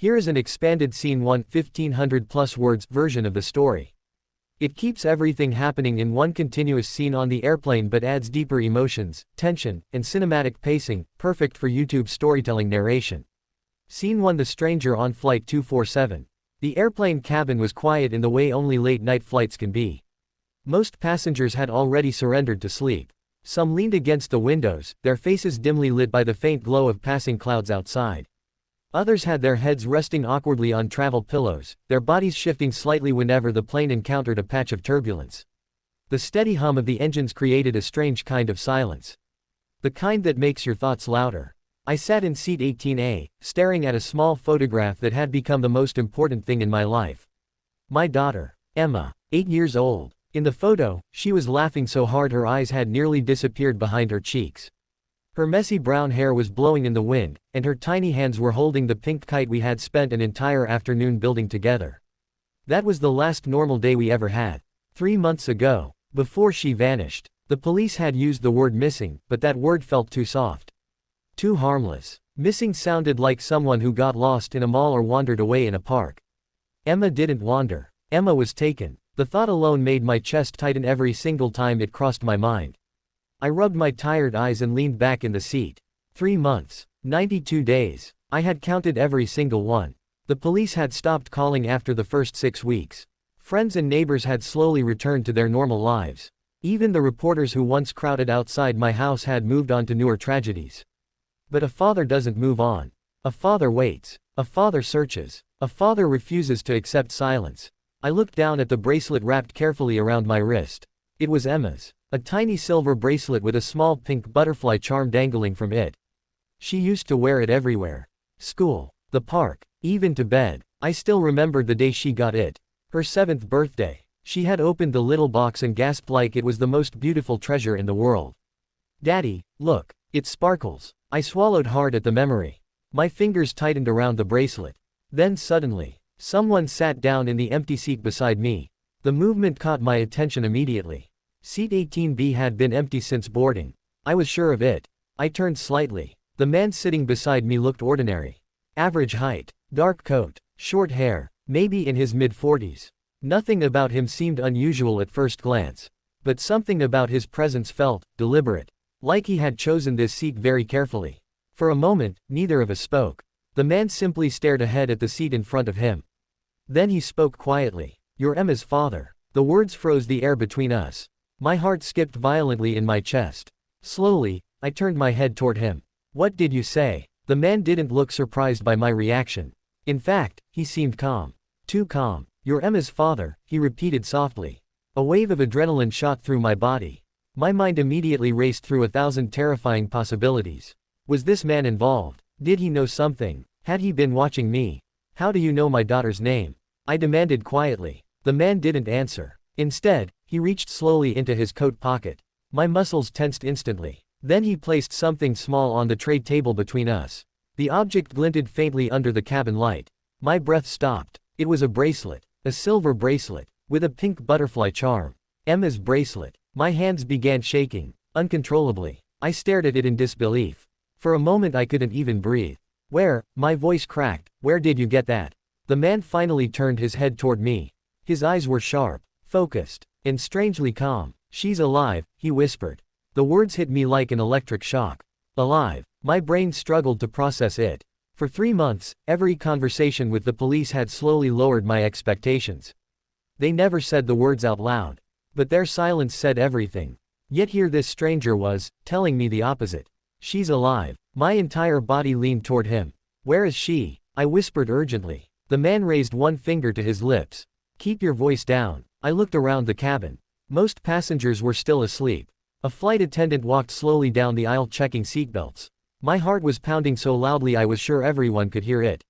Here is an expanded scene 1,500 plus words version of the story. It keeps everything happening in one continuous scene on the airplane but adds deeper emotions, tension, and cinematic pacing, perfect for YouTube storytelling narration. Scene 1: The stranger on Flight 247. The airplane cabin was quiet in the way only late-night flights can be. Most passengers had already surrendered to sleep. Some leaned against the windows, their faces dimly lit by the faint glow of passing clouds outside. Others had their heads resting awkwardly on travel pillows, their bodies shifting slightly whenever the plane encountered a patch of turbulence. The steady hum of the engines created a strange kind of silence. The kind that makes your thoughts louder. I sat in seat 18A, staring at a small photograph that had become the most important thing in my life. My daughter, Emma, 8 years old. In the photo, she was laughing so hard her eyes had nearly disappeared behind her cheeks. Her messy brown hair was blowing in the wind, and her tiny hands were holding the pink kite we had spent an entire afternoon building together. That was the last normal day we ever had. 3 months ago, before she vanished. The police had used the word missing, but that word felt too soft. Too harmless. Missing sounded like someone who got lost in a mall or wandered away in a park. Emma didn't wander. Emma was taken. The thought alone made my chest tighten every single time it crossed my mind. I rubbed my tired eyes and leaned back in the seat. 3 months. 92 days. I had counted every single one. The police had stopped calling after the first 6 weeks. Friends and neighbors had slowly returned to their normal lives. Even the reporters who once crowded outside my house had moved on to newer tragedies. But a father doesn't move on. A father waits. A father searches. A father refuses to accept silence. I looked down at the bracelet wrapped carefully around my wrist. It was Emma's. A tiny silver bracelet with a small pink butterfly charm dangling from it. She used to wear it everywhere. School, the park, even to bed. I still remembered the day she got it. Her 7th birthday. She had opened the little box and gasped like it was the most beautiful treasure in the world. "Daddy, look, it sparkles." I swallowed hard at the memory. My fingers tightened around the bracelet. Then suddenly, someone sat down in the empty seat beside me. The movement caught my attention immediately. Seat 18B had been empty since boarding. I was sure of it. I turned slightly. The man sitting beside me looked ordinary. Average height, dark coat, short hair, maybe in his mid-40s. Nothing about him seemed unusual at first glance. But something about his presence felt deliberate. Like he had chosen this seat very carefully. For a moment, neither of us spoke. The man simply stared ahead at the seat in front of him. Then he spoke quietly. "You're Emma's father." The words froze the air between us. My heart skipped violently in my chest. Slowly, I turned my head toward him. "What did you say?" The man didn't look surprised by my reaction. In fact, he seemed calm. Too calm. "You're Emma's father," he repeated softly. A wave of adrenaline shot through my body. My mind immediately raced through 1,000 terrifying possibilities. Was this man involved? Did he know something? Had he been watching me? "How do you know my daughter's name?" I demanded quietly. The man didn't answer. Instead, he reached slowly into his coat pocket. My muscles tensed instantly. Then he placed something small on the tray table between us. The object glinted faintly under the cabin light. My breath stopped. It was a bracelet. A silver bracelet. With a pink butterfly charm. Emma's bracelet. My hands began shaking, uncontrollably. I stared at it in disbelief. For a moment I couldn't even breathe. "Where?" My voice cracked. "Where did you get that?" The man finally turned his head toward me. His eyes were sharp, focused, and strangely calm. "She's alive," he whispered. The words hit me like an electric shock. Alive. My brain struggled to process it. For 3 months, every conversation with the police had slowly lowered my expectations. They never said the words out loud. But their silence said everything. Yet here this stranger was, telling me the opposite. "She's alive." My entire body leaned toward him. "Where is she?" I whispered urgently. The man raised one finger to his lips. "Keep your voice down." I looked around the cabin. Most passengers were still asleep. A flight attendant walked slowly down the aisle checking seatbelts. My heart was pounding so loudly I was sure everyone could hear it.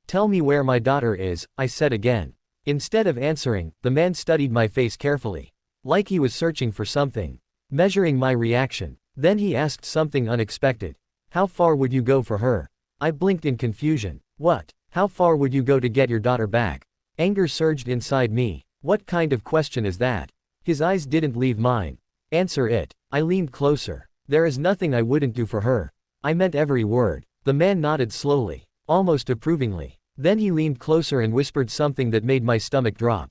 "Tell me where my daughter is," I said again. Instead of answering, the man studied my face carefully. Like he was searching for something. Measuring my reaction. Then he asked something unexpected. "How far would you go for her?" I blinked in confusion. "What? How far would you go to get your daughter back?" Anger surged inside me. What kind of question is that? His eyes didn't leave mine. "Answer it." I leaned closer. "There is nothing I wouldn't do for her." I meant every word. The man nodded slowly, almost approvingly. Then he leaned closer and whispered something that made my stomach drop.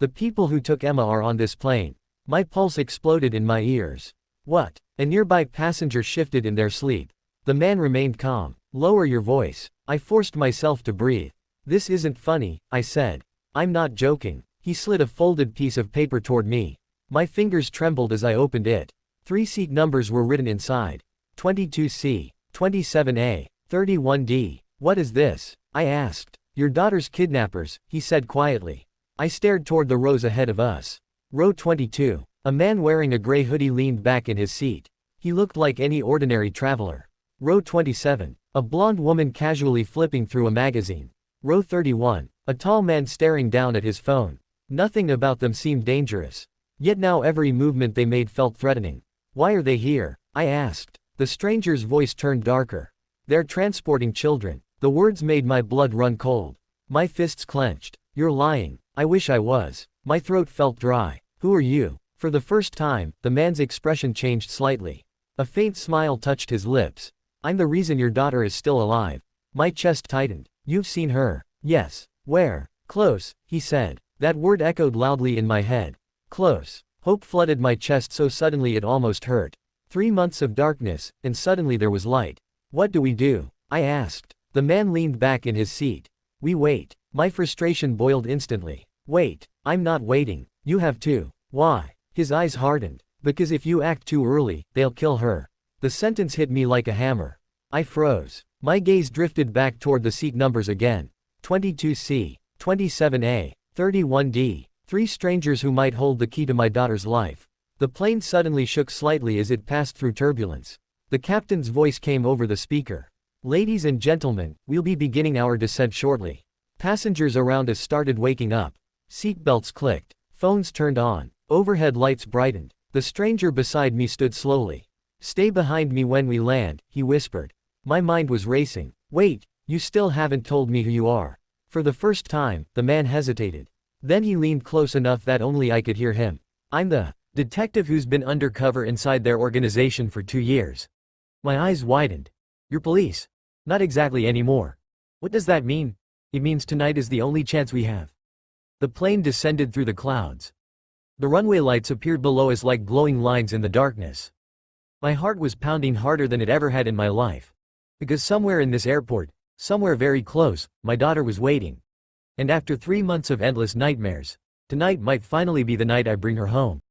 "The people who took Emma are on this plane." My pulse exploded in my ears. "What?" A nearby passenger shifted in their sleep. The man remained calm. "Lower your voice." I forced myself to breathe. "This isn't funny," I said. "I'm not joking." He slid a folded piece of paper toward me. My fingers trembled as I opened it. 3 seat numbers were written inside. 22C, 27A, 31D. "What is this?" I asked. "Your daughter's kidnappers," he said quietly. I stared toward the rows ahead of us. Row 22. A man wearing a gray hoodie leaned back in his seat. He looked like any ordinary traveler. Row 27. A blonde woman casually flipping through a magazine. Row 31. A tall man staring down at his phone. Nothing about them seemed dangerous. Yet now every movement they made felt threatening. "Why are they here?" I asked. The stranger's voice turned darker. "They're transporting children." The words made my blood run cold. My fists clenched. "You're lying." I wish I was. My throat felt dry. "Who are you?" For the first time, the man's expression changed slightly. A faint smile touched his lips. "I'm the reason your daughter is still alive." My chest tightened. "You've seen her?" "Yes." "Where?" "Close," he said. That word echoed loudly in my head. Close. Hope flooded my chest so suddenly it almost hurt. 3 months of darkness, and suddenly there was light. "What do we do?" I asked. The man leaned back in his seat. "We wait." My frustration boiled instantly. "Wait." "I'm not waiting. You have to." "Why?" His eyes hardened. "Because if you act too early, they'll kill her." The sentence hit me like a hammer. I froze. My gaze drifted back toward the seat numbers again. 22C, 27A, 31D. 3 strangers who might hold the key to my daughter's life. The plane suddenly shook slightly as it passed through turbulence. The captain's voice came over the speaker. "Ladies and gentlemen, we'll be beginning our descent shortly." Passengers around us started waking up. Seatbelts clicked. Phones turned on. Overhead lights brightened. The stranger beside me stood slowly. "Stay behind me when we land," he whispered. My mind was racing. "Wait, you still haven't told me who you are." For the first time, the man hesitated. Then he leaned close enough that only I could hear him. "I'm the detective who's been undercover inside their organization for 2 years." My eyes widened. "You're police?" "Not exactly anymore." "What does that mean?" "It means tonight is the only chance we have." The plane descended through the clouds. The runway lights appeared below us like glowing lines in the darkness. My heart was pounding harder than it ever had in my life. Because somewhere in this airport, somewhere very close, my daughter was waiting. And after 3 months of endless nightmares, tonight might finally be the night I bring her home.